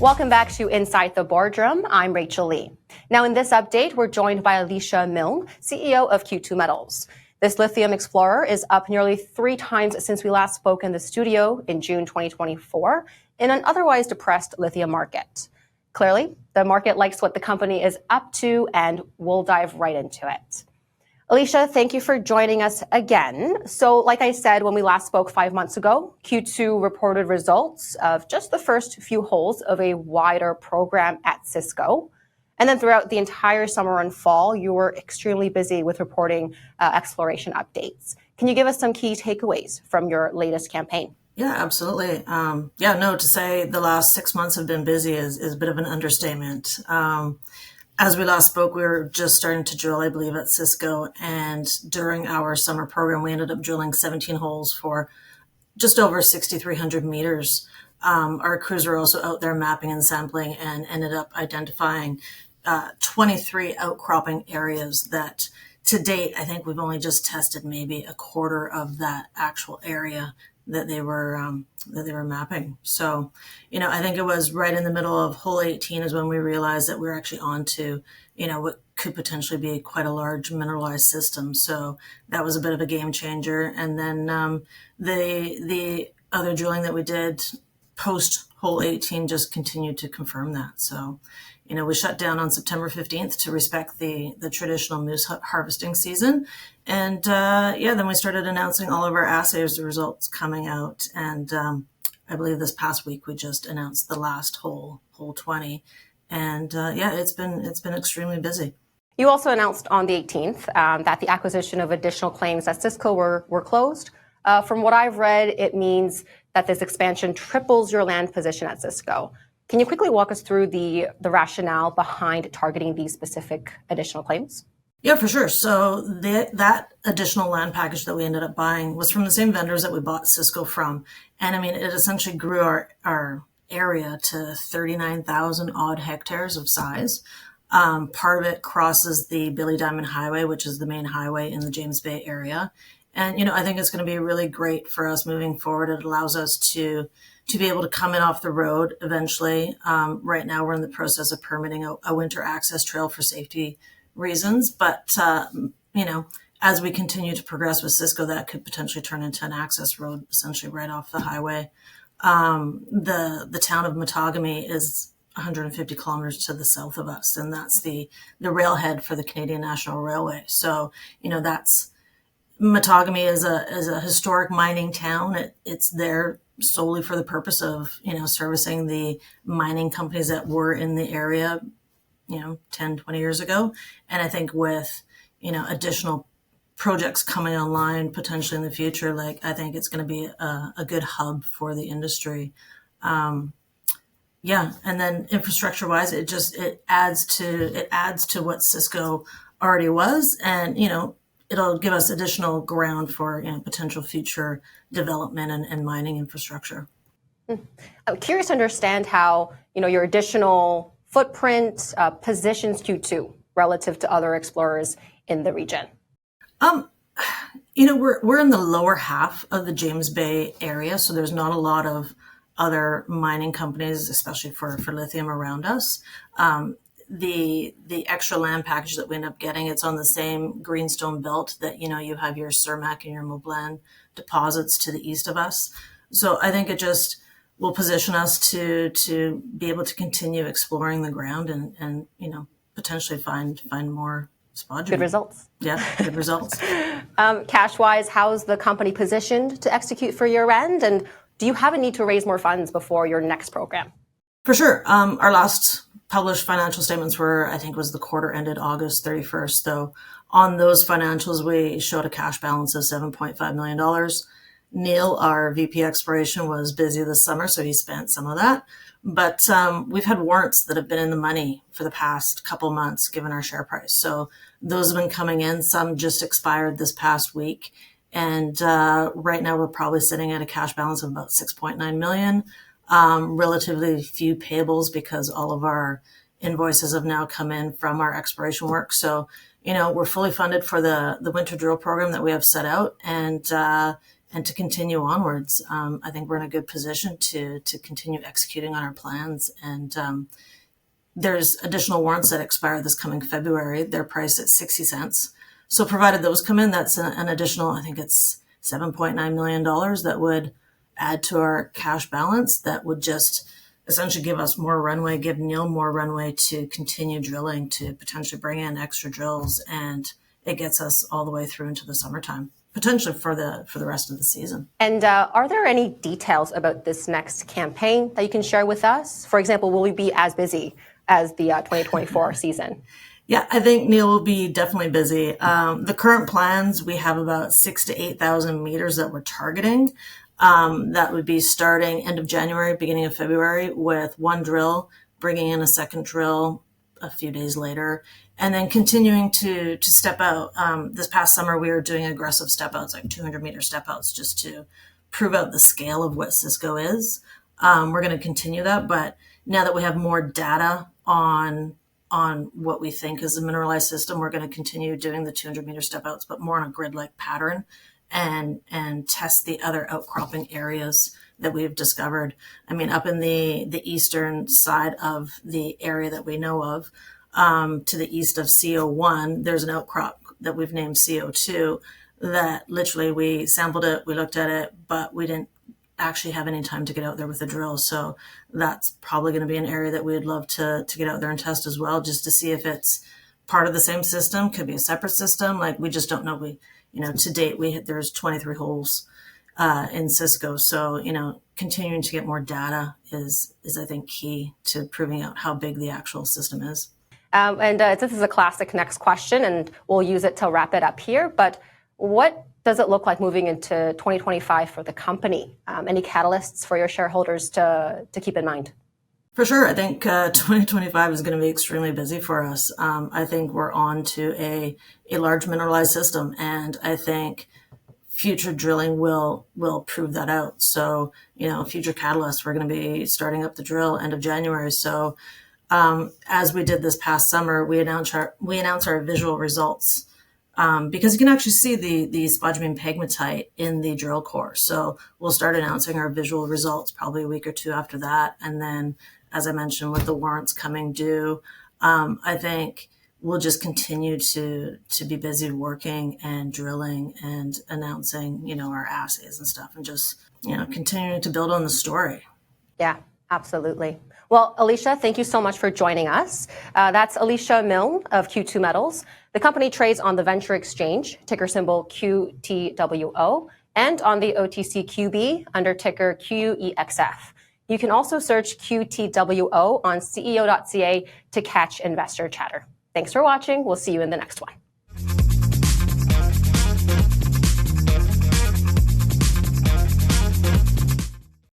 Welcome back to Inside the Boardroom. I'm Rachel Lee. Now in this update, we're joined by Alicia Milne, CEO of Q2 Metals. This lithium explorer is up nearly 3 times since we last spoke in the studio in June 2024 in an otherwise depressed lithium market. Clearly, the market likes what the company is up to, and we'll dive right into it. Alicia, thank you for joining us again. So like I said, when we last spoke 5 months ago, Q2 reported results of just the first few holes of a wider program at Cisco. And then throughout the entire summer and fall, you were extremely busy with reporting exploration updates. Can you give us some key takeaways from your latest campaign? Yeah, absolutely. To say the last 6 months have been busy is a bit of an understatement. As we last spoke, we were just starting to drill, I believe, at Cisco. And during our summer program, we ended up drilling 17 holes for just over 6,300 meters. Our crews were also out there mapping and sampling and ended up identifying 23 outcropping areas that to date, I think we've only just tested maybe a quarter of that actual area that they were mapping. So, I think it was right in the middle of hole 18 is when we realized that we were actually on to, what could potentially be quite a large mineralized system. So that was a bit of a game changer. And then the other drilling that we did post hole 18 just continued to confirm that. So, we shut down on September 15th to respect the traditional moose harvesting season. And then we started announcing all of our assays results coming out. And I believe this past week we just announced the last hole 20. And it's been extremely busy. You also announced on the 18th that the acquisition of additional claims at Cisco were closed. From what I've read, it means that this expansion triples your land position at Cisco. Can you quickly walk us through the rationale behind targeting these specific additional claims? Yeah, for sure. So that additional land package that we ended up buying was from the same vendors that we bought Cisco from. And it essentially grew our area to 39,000 odd hectares of size. Part of it crosses the Billy Diamond Highway, which is the main highway in the James Bay area. And, I think it's going to be really great for us moving forward. It allows us to be able to come in off the road eventually. Right now, we're in the process of permitting a winter access trail for safety reasons. But, as we continue to progress with Cisco, that could potentially turn into an access road, essentially right off the highway. The town of Matagami is 150 kilometers to the south of us, and that's the railhead for the Canadian National Railway. So, Matagami is a historic mining town. It's there solely for the purpose of, servicing the mining companies that were in the area, 10, 20 years ago. And I think with, additional projects coming online potentially in the future, I think it's going to be a good hub for the industry. And then infrastructure wise, it adds to what Cisco already was. And, it'll give us additional ground for potential future development and mining infrastructure. I'm curious to understand how your additional footprint positions Q2 relative to other explorers in the region. We're in the lower half of the James Bay area, so there's not a lot of other mining companies, especially for lithium around us. The extra land package that we end up getting, it's on the same greenstone belt that, you have your Cermak and your Moblan deposits to the east of us. So I think it just will position us to be able to continue exploring the ground and potentially find more spodumene. Good results. Yeah, good results. Cash-wise, how's the company positioned to execute for year end? And do you have a need to raise more funds before your next program? For sure. Our last published financial statements was the quarter ended August 31st. So on those financials, we showed a cash balance of $7.5 million. Neil, our VP Exploration, was busy this summer, so he spent some of that. But we've had warrants that have been in the money for the past couple months, given our share price. So those have been coming in. Some just expired this past week. And right now, we're probably sitting at a cash balance of about $6.9 million. Relatively few payables because all of our invoices have now come in from our exploration work. So, we're fully funded for the winter drill program that we have set out. And to continue onwards. I think we're in a good position to continue executing on our plans. And there's additional warrants that expire this coming February. They're priced at 60 cents. So provided those come in, that's an additional, I think it's $7.9 million that would add to our cash balance. That would just essentially give us more runway, give Neil more runway to continue drilling, to potentially bring in extra drills. And it gets us all the way through into the summertime, potentially for the rest of the season. And are there any details about this next campaign that you can share with us? For example, will we be as busy as the 2024 season? Yeah, I think Neil will be definitely busy. The current plans, we have about 6,000 to 8,000 meters that we're targeting. That would be starting end of January, beginning of February, with one drill, bringing in a second drill a few days later, and then continuing to step out. This past summer, we were doing aggressive step outs, like 200-meter step outs, just to prove out the scale of what Cisco is. We're going to continue that, but now that we have more data on what we think is a mineralized system, we're going to continue doing the 200-meter step outs, but more on a grid-like pattern, and test the other outcropping areas that we've discovered. I mean, up in the eastern side of the area that we know of, to the east of CO1, there's an outcrop that we've named CO2 that literally we sampled it, we looked at it, but we didn't actually have any time to get out there with a drill. So that's probably going to be an area that we'd love to get out there and test as well, just to see if it's part of the same system, could be a separate system. Like, we just don't know. To date, there's 23 holes in Cisco. So, continuing to get more data is I think key to proving out how big the actual system is. This is a classic next question, and we'll use it to wrap it up here. But what does it look like moving into 2025 for the company? Any catalysts for your shareholders to keep in mind? For sure. I think 2025 is going to be extremely busy for us. I think we're on to a large mineralized system, and I think future drilling will prove that out. So, future catalysts, we're going to be starting up the drill end of January. So, as we did this past summer, we announced our visual results, because you can actually see the spodumene pegmatite in the drill core. So we'll start announcing our visual results probably a week or two after that. And then, as I mentioned, with the warrants coming due, I think we'll just continue to be busy working and drilling and announcing, our assays and stuff, and just, continuing to build on the story. Yeah, absolutely. Well, Alicia, thank you so much for joining us. That's Alicia Milne of Q2 Metals. The company trades on the Venture Exchange, ticker symbol QTWO, and on the OTCQB under ticker QUEXF. You can also search QTWO on CEO.CA to catch investor chatter. Thanks for watching. We'll see you in the next one.